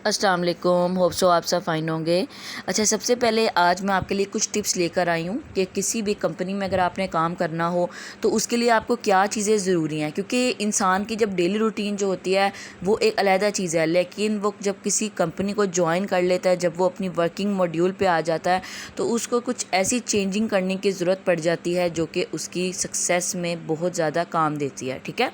السلام علیکم، hope so آپ سب فائن ہوں گے۔ اچھا، سب سے پہلے آج میں آپ کے لیے کچھ ٹپس لے کر آئی ہوں کہ کسی بھی کمپنی میں اگر آپ نے کام کرنا ہو تو اس کے لیے آپ کو کیا چیزیں ضروری ہیں، کیونکہ انسان کی جب ڈیلی روٹین جو ہوتی ہے وہ ایک علیحدہ چیز ہے، لیکن وہ جب کسی کمپنی کو جوائن کر لیتا ہے، جب وہ اپنی ورکنگ ماڈیول پہ آ جاتا ہے تو اس کو کچھ ایسی چینجنگ کرنے کی ضرورت پڑ جاتی ہے جو کہ اس کی سکسیس میں بہت زیادہ کام دیتی ہے۔ ٹھیک ہے،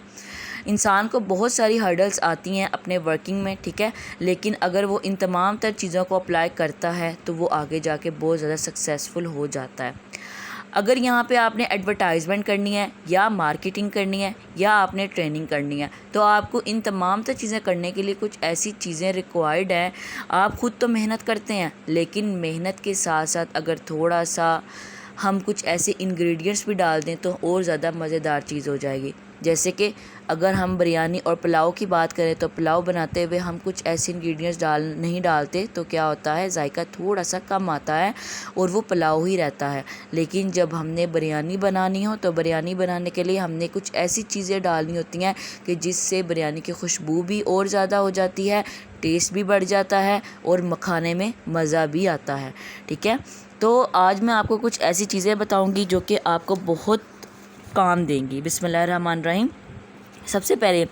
انسان کو بہت ساری ہرڈلز آتی ہیں اپنے ورکنگ میں، ٹھیک ہے، لیکن اگر وہ ان تمام تر چیزوں کو اپلائی کرتا ہے تو وہ آگے جا کے بہت زیادہ سکسیزفل ہو جاتا ہے۔ اگر یہاں پہ آپ نے ایڈورٹائزمنٹ کرنی ہے یا مارکیٹنگ کرنی ہے یا آپ نے ٹریننگ کرنی ہے تو آپ کو ان تمام تر چیزیں کرنے کے لیے کچھ ایسی چیزیں ریکوائرڈ ہیں۔ آپ خود تو محنت کرتے ہیں، لیکن محنت کے ساتھ ساتھ اگر تھوڑا سا ہم کچھ ایسے انگریڈینٹس بھی ڈال دیں تو اور زیادہ مزیدار چیز ہو جائے گی۔ جیسے کہ اگر ہم بریانی اور پلاؤ کی بات کریں تو پلاؤ بناتے ہوئے ہم کچھ ایسے انگریڈینٹس نہیں ڈالتے تو کیا ہوتا ہے، ذائقہ تھوڑا سا کم آتا ہے اور وہ پلاؤ ہی رہتا ہے۔ لیکن جب ہم نے بریانی بنانی ہو تو بریانی بنانے کے لیے ہم نے کچھ ایسی چیزیں ڈالنی ہوتی ہیں کہ جس سے بریانی کی خوشبو بھی اور زیادہ ہو جاتی ہے، ٹیسٹ بھی بڑھ جاتا ہے اور کھانے میں مزہ بھی آتا ہے۔ ٹھیک ہے، تو آج میں آپ کو کچھ ایسی چیزیں بتاؤں گی جو کہ آپ کو بہت کام دیں گی۔ بسم اللہ الرحمن الرحیم۔ سب سے پہلے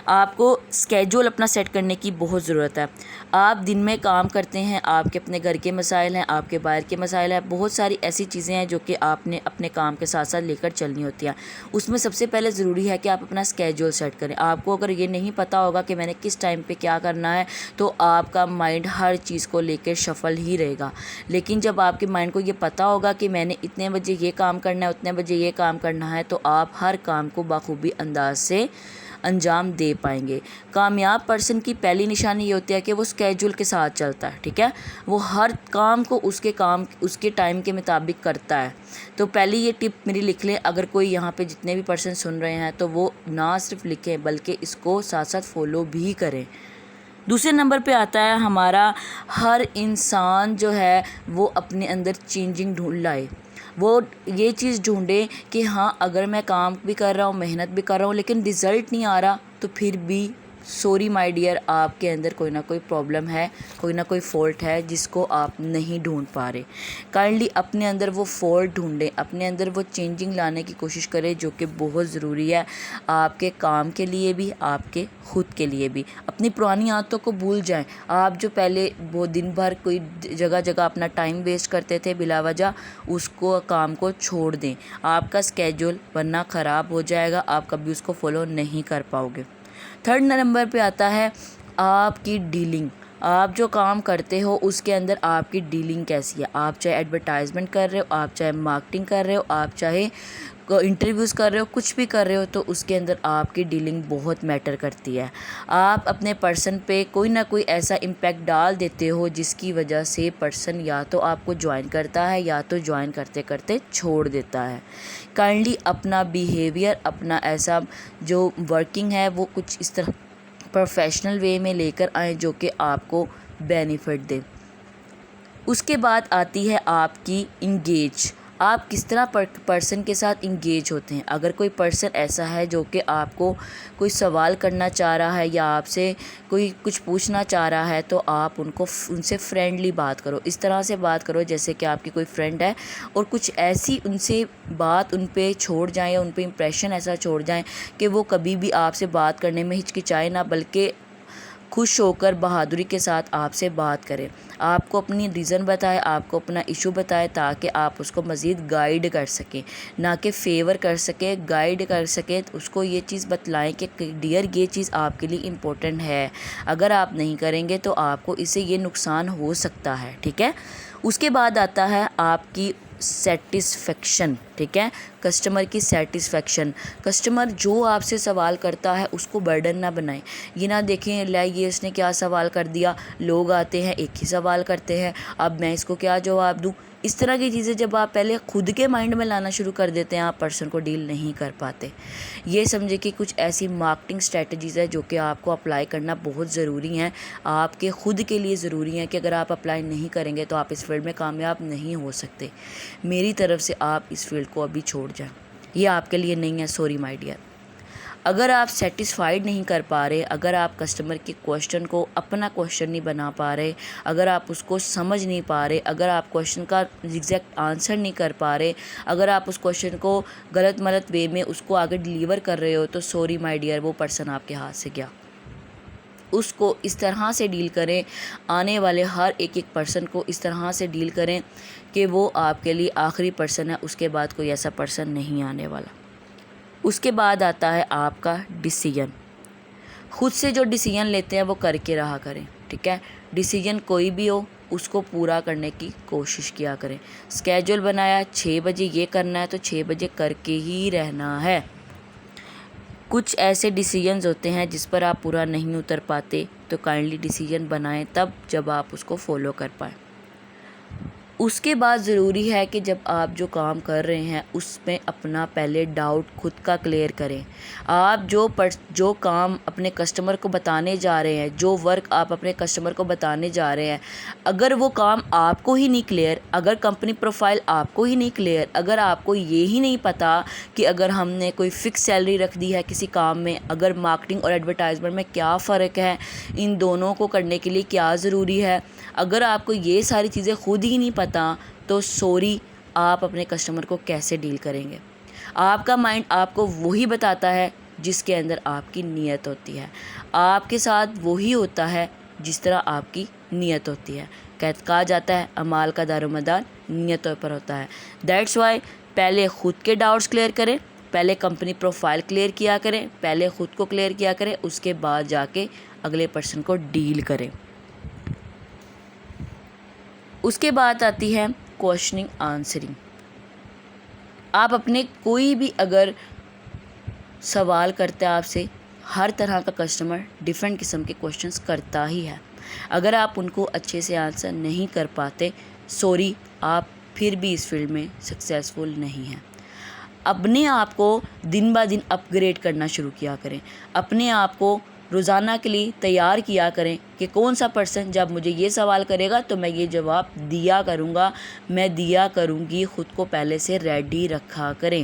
آپ کو اسکیجول اپنا سیٹ کرنے کی بہت ضرورت ہے۔ آپ دن میں کام کرتے ہیں، آپ کے اپنے گھر کے مسائل ہیں، آپ کے باہر کے مسائل ہیں، بہت ساری ایسی چیزیں ہیں جو کہ آپ نے اپنے کام کے ساتھ ساتھ لے کر چلنی ہوتی ہیں۔ اس میں سب سے پہلے ضروری ہے کہ آپ اپنا اسکیجول سیٹ کریں۔ آپ کو اگر یہ نہیں پتہ ہوگا کہ میں نے کس ٹائم پہ کیا کرنا ہے تو آپ کا مائنڈ ہر چیز کو لے کے شفل ہی رہے گا۔ لیکن جب آپ کے مائنڈ کو یہ پتہ ہوگا کہ میں نے اتنے بجے یہ کام کرنا ہے، اتنے بجے یہ کام کرنا ہے، تو آپ ہر کام کو بخوبی انداز سے انجام دے پائیں گے۔ کامیاب پرسن کی پہلی نشانی یہ ہوتی ہے کہ وہ اسکیجول کے ساتھ چلتا ہے۔ ٹھیک ہے، وہ ہر کام کو اس کے ٹائم کے مطابق کرتا ہے۔ تو پہلی یہ ٹپ میری لکھ لیں، اگر کوئی یہاں پہ جتنے بھی پرسن سن رہے ہیں تو وہ نہ صرف لکھیں بلکہ اس کو ساتھ ساتھ فالو بھی کریں۔ دوسرے نمبر پہ آتا ہے ہمارا، ہر انسان جو ہے وہ اپنے اندر چینجنگ ڈھونڈ لائے۔ وہ یہ چیز ڈھونڈے کہ ہاں اگر میں کام بھی کر رہا ہوں، محنت بھی کر رہا ہوں، لیکن رزلٹ نہیں آ رہا تو پھر بھی سوری مائی ڈیئر، آپ کے اندر کوئی نہ کوئی پرابلم ہے، کوئی نہ کوئی فالٹ ہے جس کو آپ نہیں ڈھونڈ پا رہے۔ کائنڈلی اپنے اندر وہ فالٹ ڈھونڈیں، اپنے اندر وہ چینجنگ لانے کی کوشش کریں جو کہ بہت ضروری ہے آپ کے کام کے لیے بھی، آپ کے خود کے لیے بھی۔ اپنی پرانی عادتوں کو بھول جائیں۔ آپ جو پہلے وہ دن بھر کوئی جگہ جگہ اپنا ٹائم ویسٹ کرتے تھے بلا وجہ، اس کو کام کو چھوڑ دیں۔ آپ کا اسکیجول ورنہ خراب ہو جائے گا، آپ کبھی اس کو فالو نہیں کر پاؤ گے۔ تھرڈ نمبر پہ آتا ہے آپ کی ڈیلنگ۔ آپ جو کام کرتے ہو اس کے اندر آپ کی ڈیلنگ کیسی ہے۔ آپ چاہے ایڈورٹائزمنٹ کر رہے ہو، آپ چاہے مارکیٹنگ کر رہے ہو، آپ چاہے انٹرویوز کر رہے ہو، کچھ بھی کر رہے ہو، تو اس کے اندر آپ کی ڈیلنگ بہت میٹر کرتی ہے۔ آپ اپنے پرسن پہ کوئی نہ کوئی ایسا امپیکٹ ڈال دیتے ہو جس کی وجہ سے پرسن یا تو آپ کو جوائن کرتا ہے یا تو جوائن کرتے کرتے چھوڑ دیتا ہے۔ کائنڈلی اپنا بیہیویئر، اپنا ایسا جو ورکنگ ہے وہ کچھ اس طرح پروفیشنل وے میں لے کر آئیں جو کہ آپ کو بینیفٹ دے۔ اس کے بعد آتی ہے آپ کی انگیج۔ آپ کس طرح پرسن کے ساتھ انگیج ہوتے ہیں۔ اگر کوئی پرسن ایسا ہے جو کہ آپ کو کوئی سوال کرنا چاہ رہا ہے یا آپ سے کوئی کچھ پوچھنا چاہ رہا ہے تو آپ ان سے فرینڈلی بات کرو، اس طرح سے بات کرو جیسے کہ آپ کی کوئی فرینڈ ہے، اور کچھ ایسی ان سے بات ان پہ چھوڑ جائیں یا ان پہ امپریشن ایسا چھوڑ جائیں کہ وہ کبھی بھی آپ سے بات کرنے میں ہچکچائے نہ، بلکہ خوش ہو کر بہادری کے ساتھ آپ سے بات کریں۔ آپ کو اپنی ریزن بتائے، آپ کو اپنا ایشو بتائے تاکہ آپ اس کو مزید گائیڈ کر سکیں، نہ کہ فیور کر سکیں، گائیڈ کر سکیں۔ اس کو یہ چیز بتلائیں کہ ڈیئر یہ چیز آپ کے لیے امپورٹنٹ ہے، اگر آپ نہیں کریں گے تو آپ کو اس سے یہ نقصان ہو سکتا ہے۔ ٹھیک ہے، اس کے بعد آتا ہے آپ کی سیٹسفیکشن۔ ٹھیک ہے، کسٹمر کی سیٹسفیکشن۔ کسٹمر جو آپ سے سوال کرتا ہے اس کو برڈن نہ بنائیں۔ یہ نہ دیکھیں لے یہ اس نے کیا سوال کر دیا، لوگ آتے ہیں ایک ہی سوال کرتے ہیں، اب میں اس کو کیا جواب دوں۔ اس طرح کی چیزیں جب آپ پہلے خود کے مائنڈ میں لانا شروع کر دیتے ہیں، آپ پرسن کو ڈیل نہیں کر پاتے۔ یہ سمجھے کہ کچھ ایسی مارکیٹنگ اسٹریٹجیز ہے جو کہ آپ کو اپلائی کرنا بہت ضروری ہیں، آپ کے خود کے لیے ضروری ہیں کہ اگر آپ اپلائی نہیں کریں گے تو آپ اس فیلڈ میں کامیاب نہیں ہو سکتے۔ میری طرف سے آپ اس فیلڈ کو ابھی چھوڑ جائیں، یہ آپ کے لیے نہیں ہے، سوری مائی ڈیئر۔ اگر آپ سیٹسفائیڈ نہیں کر پا رہے، اگر آپ کسٹمر کے کویشچن کو اپنا کویشچن نہیں بنا پا رہے، اگر آپ اس کو سمجھ نہیں پا رہے، اگر آپ کویشچن کا ایگزیکٹ آنسر نہیں کر پا رہے، اگر آپ اس کویشچن کو غلط ملت وے میں اس کو آگے ڈیلیور کر رہے ہو، تو سوری مائی ڈیئر، وہ پرسن آپ کے ہاتھ سے گیا۔ اس کو اس طرح سے ڈیل کریں، آنے والے ہر ایک پرسن کو اس طرح سے ڈیل کریں کہ وہ آپ کے لیے آخری پرسن ہے، اس کے بعد کوئی ایسا پرسن نہیں آنے والا۔ اس کے بعد آتا ہے آپ کا ڈیسیجن۔ خود سے جو ڈیسیجن لیتے ہیں وہ کر کے رہا کریں، ٹھیک ہے؟ ڈیسیجن کوئی بھی ہو اس کو پورا کرنے کی کوشش کیا کریں۔ اسکیجول بنایا 6 بجے یہ کرنا ہے تو 6 بجے کر کے ہی رہنا ہے۔ کچھ ایسے ڈیسیجنز ہوتے ہیں جس پر آپ پورا نہیں اتر پاتے، تو کائنڈلی ڈیسیجن بنائیں تب جب آپ اس کو فالو کر پائیں۔ اس کے بعد ضروری ہے کہ جب آپ جو کام کر رہے ہیں اس میں اپنا پہلے ڈاؤٹ خود کا کلیئر کریں۔ آپ جو کام اپنے کسٹمر کو بتانے جا رہے ہیں، جو ورک آپ اپنے کسٹمر کو بتانے جا رہے ہیں، اگر وہ کام آپ کو ہی نہیں کلیئر، اگر کمپنی پروفائل آپ کو ہی نہیں کلیئر، اگر آپ کو یہ ہی نہیں پتہ کہ اگر ہم نے کوئی فکس سیلری رکھ دی ہے کسی کام میں، اگر مارکیٹنگ اور ایڈورٹائزمنٹ میں کیا فرق ہے، ان دونوں کو کرنے کے لیے کیا ضروری ہے، اگر آپ کو یہ ساری چیزیں خود ہی نہیں پتہ تو سوری، آپ اپنے کسٹمر کو کیسے ڈیل کریں گے؟ آپ کا مائنڈ آپ کو وہی بتاتا ہے جس کے اندر آپ کی نیت ہوتی ہے، آپ کے ساتھ وہی ہوتا ہے جس طرح آپ کی نیت ہوتی ہے۔ کہا جاتا ہے اعمال کا دار و مدار نیتوں پر ہوتا ہے۔ دیٹس وائی پہلے خود کے ڈاؤٹس کلیئر کریں، پہلے کمپنی پروفائل کلیئر کیا کریں، پہلے خود کو کلیئر کیا کریں، اس کے بعد جا کے اگلے پرسن کو ڈیل کریں۔ اس کے بعد آتی ہے کویشچننگ آنسرنگ۔ آپ اپنے کوئی بھی اگر سوال کرتے ہیں آپ سے، ہر طرح کا کسٹمر ڈیفرنٹ قسم کے کویشچنس کرتا ہی ہے۔ اگر آپ ان کو اچھے سے آنسر نہیں کر پاتے، سوری، آپ پھر بھی اس فیلڈ میں سکسیزفل نہیں ہیں۔ اپنے آپ کو دن با دن اپ گریڈ کرنا شروع کیا کریں، اپنے آپ کو روزانہ کے لیے تیار کیا کریں کہ کون سا پرسن جب مجھے یہ سوال کرے گا تو میں یہ جواب دیا کروں گا، میں دیا کروں گی، خود کو پہلے سے ریڈی رکھا کریں۔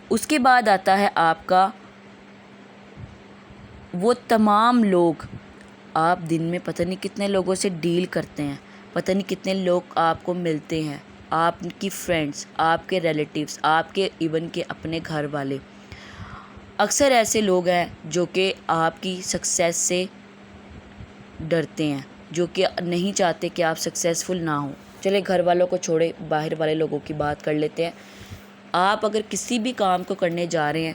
اس کے بعد آتا ہے آپ کا وہ تمام لوگ، آپ دن میں پتہ نہیں کتنے لوگوں سے ڈیل کرتے ہیں، پتہ نہیں کتنے لوگ آپ کو ملتے ہیں، آپ کی فرینڈس، آپ کے ریلیٹیوز، آپ کے ایون کے اپنے گھر والے۔ اکثر ایسے لوگ ہیں جو کہ آپ کی سکسیس سے ڈرتے ہیں، جو کہ نہیں چاہتے کہ آپ سکسیزفل نہ ہوں۔ چلے گھر والوں کو چھوڑے، باہر والے لوگوں کی بات کر لیتے ہیں۔ آپ اگر کسی بھی کام کو کرنے جا رہے ہیں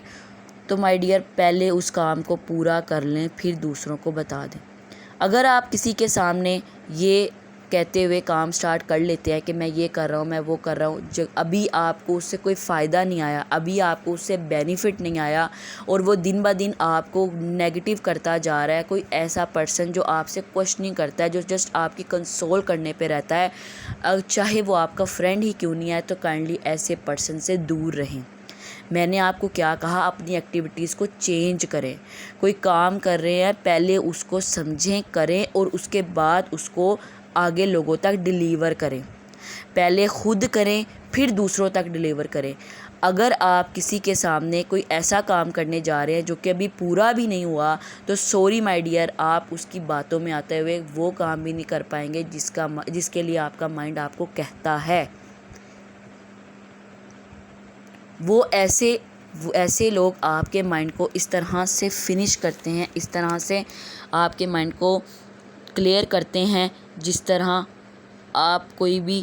تو مائی ڈیئر پہلے اس کام کو پورا کر لیں، پھر دوسروں کو بتا دیں۔ اگر آپ کسی کے سامنے یہ کہتے ہوئے کام سٹارٹ کر لیتے ہیں کہ میں یہ کر رہا ہوں، میں وہ کر رہا ہوں، ابھی آپ کو اس سے کوئی فائدہ نہیں آیا، ابھی آپ کو اس سے بینیفٹ نہیں آیا، اور وہ دن با دن آپ کو نیگیٹو کرتا جا رہا ہے، کوئی ایسا پرسن جو آپ سے کویشچننگ کرتا ہے، جو جسٹ آپ کی کنسول کرنے پہ رہتا ہے، چاہے وہ آپ کا فرینڈ ہی کیوں نہیں ہے، تو کائنڈلی ایسے پرسن سے دور رہیں۔ میں نے آپ کو کیا کہا، اپنی ایکٹیویٹیز کو چینج کریں۔ کوئی کام کر رہے ہیں، پہلے اس کو سمجھیں، کریں، اور اس کے بعد اس کو آگے لوگوں تک ڈیلیور کریں۔ پہلے خود کریں، پھر دوسروں تک ڈیلیور کریں۔ اگر آپ کسی کے سامنے کوئی ایسا کام کرنے جا رہے ہیں جو کہ ابھی پورا بھی نہیں ہوا، تو سوری مائی ڈیئر، آپ اس کی باتوں میں آتے ہوئے وہ کام بھی نہیں کر پائیں گے جس کے لیے آپ کا مائنڈ آپ کو کہتا ہے۔ وہ ایسے لوگ آپ کے مائنڈ کو اس طرح سے فنش کرتے ہیں، اس طرح سے آپ کے مائنڈ کو کلیئر کرتے ہیں، جس طرح آپ کوئی بھی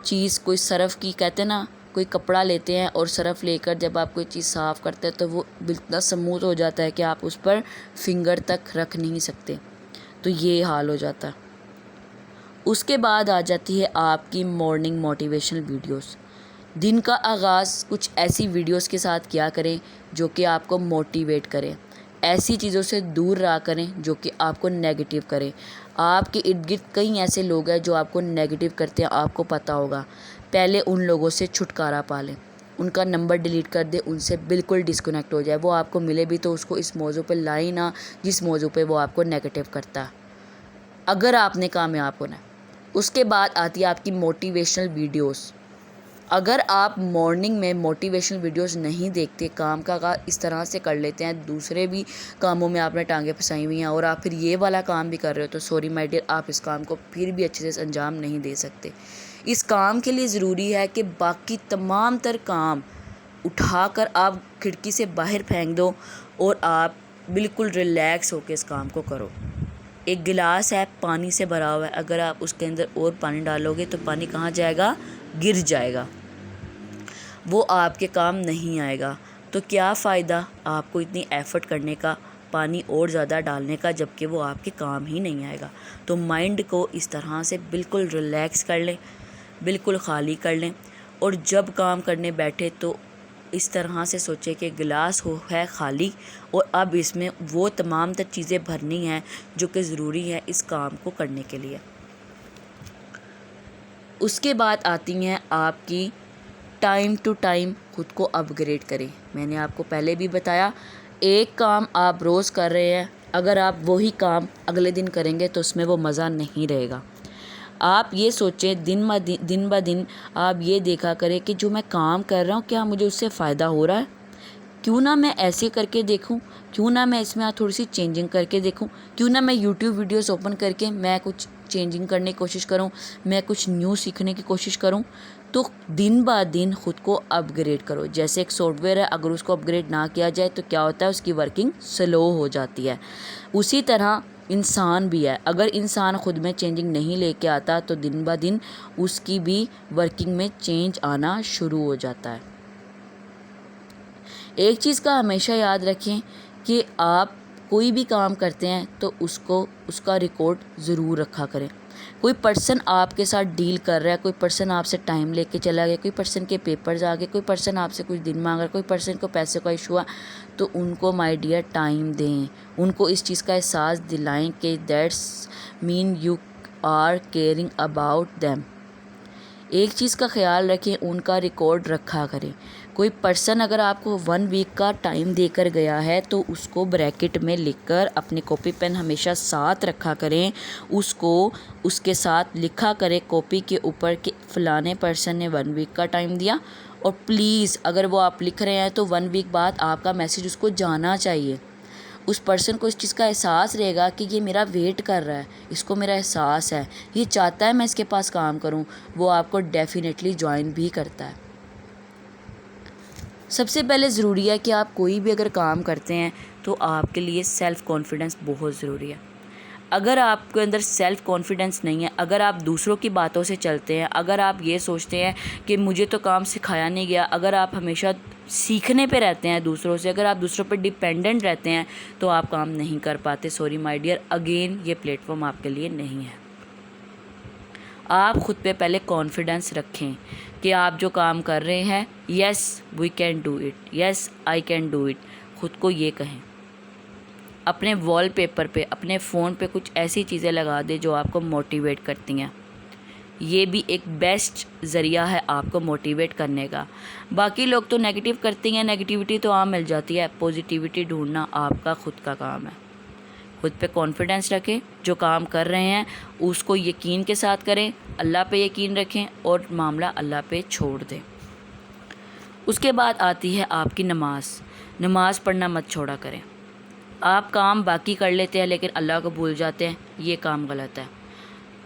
چیز، کوئی سرف کی، کہتے ہیں نا، کوئی کپڑا لیتے ہیں اور سرف لے کر جب آپ کوئی چیز صاف کرتے ہیں تو وہ اتنا سموتھ ہو جاتا ہے کہ آپ اس پر فنگر تک رکھ نہیں سکتے، تو یہ حال ہو جاتا ہے۔ اس کے بعد آ جاتی ہے آپ کی مارننگ موٹیویشنل ویڈیوز۔ دن کا آغاز کچھ ایسی ویڈیوز کے ساتھ کیا کریں جو کہ آپ کو موٹیویٹ کریں، ایسی چیزوں سے دور رہا کریں جو کہ آپ کو نیگیٹو کریں۔ آپ کے ارد گرد کئی ایسے لوگ ہیں جو آپ کو نیگیٹو کرتے ہیں، آپ کو پتہ ہوگا، پہلے ان لوگوں سے چھٹکارا پا لیں، ان کا نمبر ڈیلیٹ کر دیں، ان سے بالکل ڈسکنیکٹ ہو جائے۔ وہ آپ کو ملے بھی تو اس کو اس موضوع پہ لائیں نہ جس موضوع پہ وہ آپ کو نیگیٹو کرتا ہے، اگر آپ نے کامیاب ہونا ہے۔ اس کے بعد آتی ہے آپ کی موٹیویشنل ویڈیوز۔ اگر آپ مارننگ میں موٹیویشنل ویڈیوز نہیں دیکھتے، کام کا آغاز اس طرح سے کر لیتے ہیں، دوسرے بھی کاموں میں آپ نے ٹانگیں پھنسائی ہوئی ہیں اور آپ پھر یہ والا کام بھی کر رہے ہو، تو سوری مائی ڈیئر، آپ اس کام کو پھر بھی اچھے سے انجام نہیں دے سکتے۔ اس کام کے لیے ضروری ہے کہ باقی تمام تر کام اٹھا کر آپ کھڑکی سے باہر پھینک دو اور آپ بالکل ریلیکس ہو کے اس کام کو کرو۔ ایک گلاس ہے پانی سے بھرا ہوا ہے، اگر آپ اس کے اندر اور پانی ڈالو گے تو پانی کہاں جائے گا؟ گر جائے گا، وہ آپ کے کام نہیں آئے گا۔ تو کیا فائدہ آپ کو اتنی ایفرٹ کرنے کا، پانی اور زیادہ ڈالنے کا، جبکہ وہ آپ کے کام ہی نہیں آئے گا۔ تو مائنڈ کو اس طرح سے بالکل ریلیکس کر لیں، بالکل خالی کر لیں، اور جب کام کرنے بیٹھے تو اس طرح سے سوچیں کہ گلاس ہے خالی اور اب اس میں وہ تمام تر چیزیں بھرنی ہیں جو کہ ضروری ہے اس کام کو کرنے کے لیے۔ اس کے بعد آتی ہیں آپ کی ٹائم ٹو ٹائم خود کو اپ گریڈ کریں۔ میں نے آپ کو پہلے بھی بتایا، ایک کام آپ روز کر رہے ہیں، اگر آپ وہی کام اگلے دن کریں گے تو اس میں وہ مزہ نہیں رہے گا۔ آپ یہ سوچیں، دن بہ دن آپ یہ دیکھا کریں کہ جو میں کام کر رہا ہوں کیا مجھے اس سے فائدہ ہو رہا ہے؟ کیوں نہ میں ایسے کر کے دیکھوں، کیوں نہ میں اس میں تھوڑی سی چینجنگ کر کے دیکھوں، کیوں نہ میں یوٹیوب ویڈیوز اوپن کر کے میں کچھ چینجنگ کرنے کی کوشش کروں، میں کچھ نیو سیکھنے کی کوشش کروں۔ تو دن بہ دن خود کو اپ گریڈ کرو۔ جیسے ایک سافٹ ویئر ہے، اگر اس کو اپ گریڈ نہ کیا جائے تو کیا ہوتا ہے؟ اس کی ورکنگ سلو ہو جاتی ہے۔ اسی طرح انسان بھی ہے، اگر انسان خود میں چینجنگ نہیں لے کے آتا تو دن بہ دن اس کی بھی ورکنگ میں چینج آنا شروع ہو جاتا ہے۔ ایک چیز کا ہمیشہ یاد رکھیں کہ آپ کوئی بھی کام کرتے ہیں تو اس کا ریکارڈ ضرور رکھا کریں۔ کوئی پرسن آپ کے ساتھ ڈیل کر رہا ہے، کوئی پرسن آپ سے ٹائم لے کے چلا گیا، کوئی پرسن کے پیپرز آ گئے، کوئی پرسن آپ سے کچھ دن مانگ رہا ہے، کوئی پرسن کو پیسے کا ایشو ہے، تو ان کو مائی ڈیئر ٹائم دیں، ان کو اس چیز کا احساس دلائیں کہ that's mean you are caring about them. ایک چیز کا خیال رکھیں، ان کا ریکارڈ رکھا کریں۔ کوئی پرسن اگر آپ کو 1 ویک کا ٹائم دے کر گیا ہے تو اس کو بریکٹ میں لکھ کر اپنی کاپی پین ہمیشہ ساتھ رکھا کریں، اس کے ساتھ لکھا کریں کاپی کے اوپر کہ فلانے پرسن نے 1 ویک کا ٹائم دیا، اور پلیز اگر وہ آپ لکھ رہے ہیں تو 1 ویک بعد آپ کا میسیج اس کو جانا چاہیے۔ اس پرسن کو اس چیز کا احساس رہے گا کہ یہ میرا ویٹ کر رہا ہے، اس کو میرا احساس ہے، یہ چاہتا ہے میں اس کے پاس کام کروں، وہ آپ کو ڈیفینیٹلی جوائن بھی کرتا ہے۔ سب سے پہلے ضروری ہے کہ آپ کوئی بھی اگر کام کرتے ہیں تو آپ کے لیے سیلف کانفیڈنس بہت ضروری ہے۔ اگر آپ کے اندر سیلف کانفیڈنس نہیں ہے، اگر آپ دوسروں کی باتوں سے چلتے ہیں، اگر آپ یہ سوچتے ہیں کہ مجھے تو کام سکھایا نہیں گیا، اگر آپ ہمیشہ سیکھنے پہ رہتے ہیں دوسروں سے، اگر آپ دوسروں پہ ڈیپینڈنٹ رہتے ہیں تو آپ کام نہیں کر پاتے۔ سوری مائی ڈیئر، اگین یہ پلیٹ فارم آپ کے لیے نہیں ہے۔ آپ خود پہ پہلے کانفیڈنس رکھیں کہ آپ جو کام کر رہے ہیں، yes we can do it, yes I can do it, خود کو یہ کہیں۔ اپنے وال پیپر پہ، اپنے فون پہ کچھ ایسی چیزیں لگا دیں جو آپ کو موٹیویٹ کرتی ہیں، یہ بھی ایک بیسٹ ذریعہ ہے آپ کو موٹیویٹ کرنے کا۔ باقی لوگ تو نیگیٹیو کرتی ہیں، نیگیٹیوٹی تو عام مل جاتی ہے، پازیٹیوٹی ڈھونڈنا آپ کا خود کا کام ہے۔ خود پہ کانفیڈنس رکھیں، جو کام کر رہے ہیں اس کو یقین کے ساتھ کریں، اللہ پہ یقین رکھیں اور معاملہ اللہ پہ چھوڑ دیں۔ اس کے بعد آتی ہے آپ کی نماز پڑھنا مت چھوڑا کریں۔ آپ کام باقی کر لیتے ہیں لیکن اللہ کو بھول جاتے ہیں، یہ کام غلط ہے۔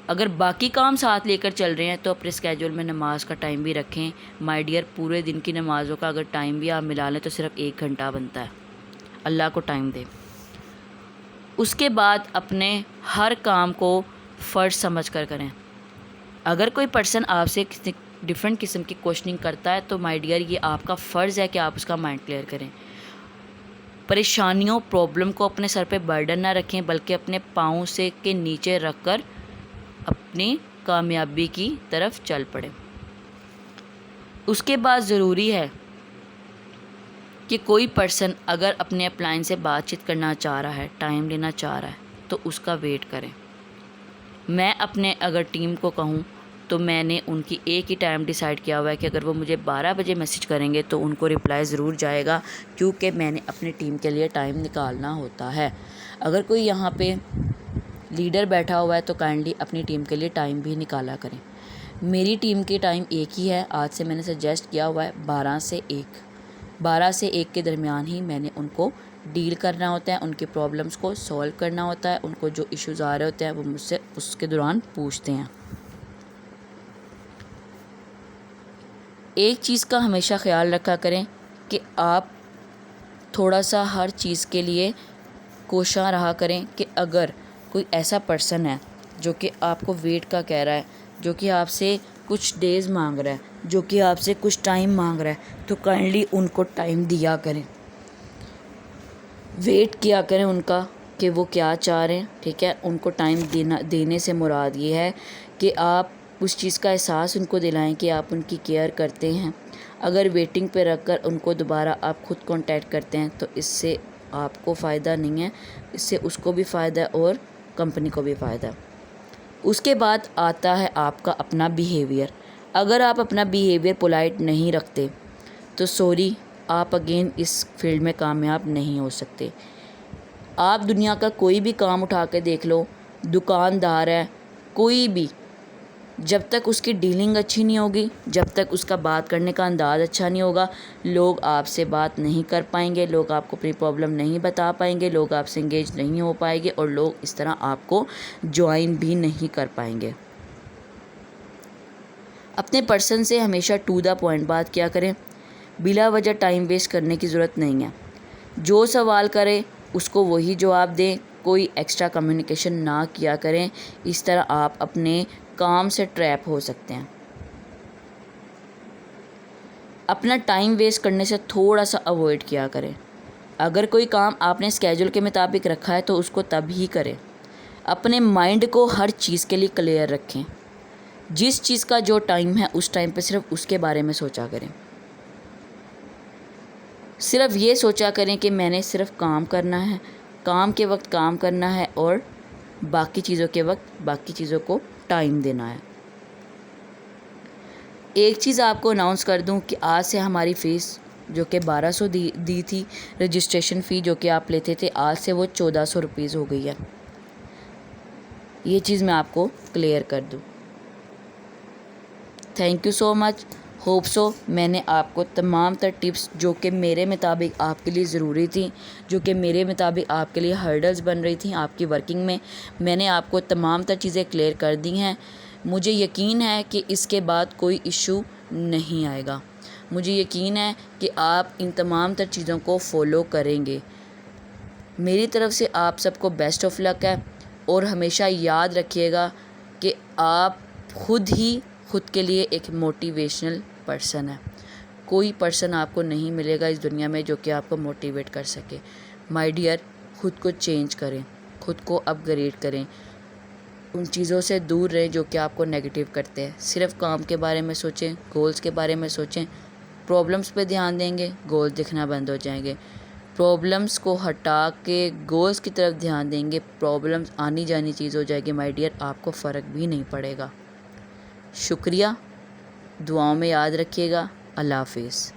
اگر باقی کام ساتھ لے کر چل رہے ہیں تو اپنے اسکیجول میں نماز کا ٹائم بھی رکھیں۔ مائی ڈیئر، پورے دن کی نمازوں کا اگر ٹائم بھی آپ ملا لیں تو صرف 1 گھنٹہ بنتا ہے، اللہ کو ٹائم دیں۔ اس کے بعد اپنے ہر کام کو فرض سمجھ کر کریں۔ اگر کوئی پرسن آپ سے ڈفرینٹ قسم کی کوشچننگ کرتا ہے تو مائی ڈیئر یہ آپ کا فرض ہے کہ آپ اس کا مائنڈ کلیئر کریں۔ پریشانیوں، پرابلم کو اپنے سر پہ برڈن نہ رکھیں بلکہ اپنے پاؤں سے کے نیچے رکھ کر اپنی کامیابی کی طرف چل پڑیں۔ اس کے بعد ضروری ہے کہ کوئی پرسن اگر اپنے اپلائن سے بات چیت کرنا چاہ رہا ہے، ٹائم لینا چاہ رہا ہے تو اس کا ویٹ کریں۔ میں اپنے اگر ٹیم کو کہوں تو میں نے ان کی ایک ہی ٹائم ڈیسائیڈ کیا ہوا ہے کہ اگر وہ مجھے 12 بجے میسیج کریں گے تو ان کو رپلائی ضرور جائے گا، کیونکہ میں نے اپنی ٹیم کے لیے ٹائم نکالنا ہوتا ہے۔ اگر کوئی یہاں پہ لیڈر بیٹھا ہوا ہے تو کائنڈلی اپنی ٹیم کے لیے ٹائم بھی نکالا کریں۔ میری ٹیم کی ٹائم ایک ہی ہے. آج سے میں نے سجیسٹ کیا ہوا ہے 12 سے 1 کے درمیان ہی میں نے ان کو ڈیل کرنا ہوتا ہے، ان کے پرابلمس کو سولو کرنا ہوتا ہے. ان کو جو ایشوز آ رہے ہوتے ہیں وہ مجھ سے اس کے دوران پوچھتے ہیں. ایک چیز کا ہمیشہ خیال رکھا کریں کہ آپ تھوڑا سا ہر چیز کے لیے کوشاں رہا کریں کہ اگر کوئی ایسا پرسن ہے جو کہ آپ کو ویٹ کا کہہ رہا ہے، جو کہ آپ سے کچھ ڈیز مانگ رہا ہے، جو کہ آپ سے کچھ ٹائم مانگ رہا ہے، تو کائنڈلی ان کو ٹائم دیا کریں، ویٹ کیا کریں ان کا کہ وہ کیا چاہ رہے ہیں. ٹھیک ہے، ان کو ٹائم دینے سے مراد یہ ہے کہ آپ اس چیز کا احساس ان کو دلائیں کہ آپ ان کی کیئر کرتے ہیں. اگر ویٹنگ پہ رکھ کر ان کو دوبارہ آپ خود کانٹیکٹ کرتے ہیں تو اس سے آپ کو فائدہ نہیں ہے، اس سے اس کو بھی فائدہ ہے اور کمپنی کو بھی فائدہ ہے. اس کے بعد آتا ہے آپ کا اپنا بیہیویئر. اگر آپ اپنا بیہیویئر پولائٹ نہیں رکھتے تو سوری، آپ اگین اس فیلڈ میں کامیاب نہیں ہو سکتے. آپ دنیا کا کوئی بھی کام اٹھا کے دیکھ لو، دکاندار ہے کوئی بھی، جب تک اس کی ڈیلنگ اچھی نہیں ہوگی، جب تک اس کا بات کرنے کا انداز اچھا نہیں ہوگا، لوگ آپ سے بات نہیں کر پائیں گے، لوگ آپ کو اپنی پرابلم نہیں بتا پائیں گے، لوگ آپ سے انگیج نہیں ہو پائیں گے، اور لوگ اس طرح آپ کو جوائن بھی نہیں کر پائیں گے. اپنے پرسن سے ہمیشہ ٹو دا پوائنٹ بات کیا کریں. بلا وجہ ٹائم ویسٹ کرنے کی ضرورت نہیں ہے. جو سوال کرے اس کو وہی جواب دیں، کوئی ایکسٹرا کمیونیکیشن نہ کیا کریں. اس طرح آپ اپنے کام سے ٹریپ ہو سکتے ہیں. اپنا ٹائم ویسٹ کرنے سے تھوڑا سا اوائڈ کیا کریں. اگر کوئی کام آپ نے اسکیجول کے مطابق رکھا ہے تو اس کو تب ہی کریں. اپنے مائنڈ کو ہر چیز کے لیے کلیئر رکھیں. جس چیز کا جو ٹائم ہے اس ٹائم پہ صرف اس کے بارے میں سوچا کریں. صرف یہ سوچا کریں کہ میں نے صرف کام کرنا ہے، کام کے وقت کام کرنا ہے، اور باقی چیزوں کے وقت باقی چیزوں کو ٹائم دینا ہے. ایک چیز آپ کو اناؤنس کر دوں کہ آج سے ہماری فیس جو کہ 1200 دی تھی، رجسٹریشن فی جو کہ آپ لیتے تھے، آج سے وہ 1400 روپیز ہو گئی ہے. یہ چیز میں آپ کو کلیئر کر دوں. Thank you so much. Hope so میں نے آپ کو تمام تر ٹپس جو کہ میرے مطابق آپ کے لیے ضروری تھیں، جو کہ میرے مطابق آپ کے لیے ہرڈلز بن رہی تھیں آپ کی ورکنگ میں نے آپ کو تمام تر چیزیں کلیئر کر دی ہیں. مجھے یقین ہے کہ اس کے بعد کوئی ایشو نہیں آئے گا. مجھے یقین ہے کہ آپ ان تمام تر چیزوں کو فالو کریں گے. میری طرف سے آپ سب کو بیسٹ آف لک ہے. اور ہمیشہ یاد رکھیے گا کہ آپ خود کے لیے ایک موٹیویشنل پرسن ہے. کوئی پرسن آپ کو نہیں ملے گا اس دنیا میں جو کہ آپ کو موٹیویٹ کر سکے. مائی ڈیئر، خود کو چینج کریں، خود کو اپ گریڈ کریں. ان چیزوں سے دور رہیں جو کہ آپ کو نیگیٹیو کرتے ہیں. صرف کام کے بارے میں سوچیں، گولز کے بارے میں سوچیں. پرابلمس پہ دھیان دیں گے، گول دکھنا بند ہو جائیں گے. پرابلمس کو ہٹا کے گولز کی طرف دھیان دیں گے، پرابلمس آنی جانی چیز ہو جائے گی. مائی ڈیئر، آپ کو فرق بھی نہیں پڑے گا. شکریہ. دعاؤں میں یاد رکھیے گا. اللہ حافظ.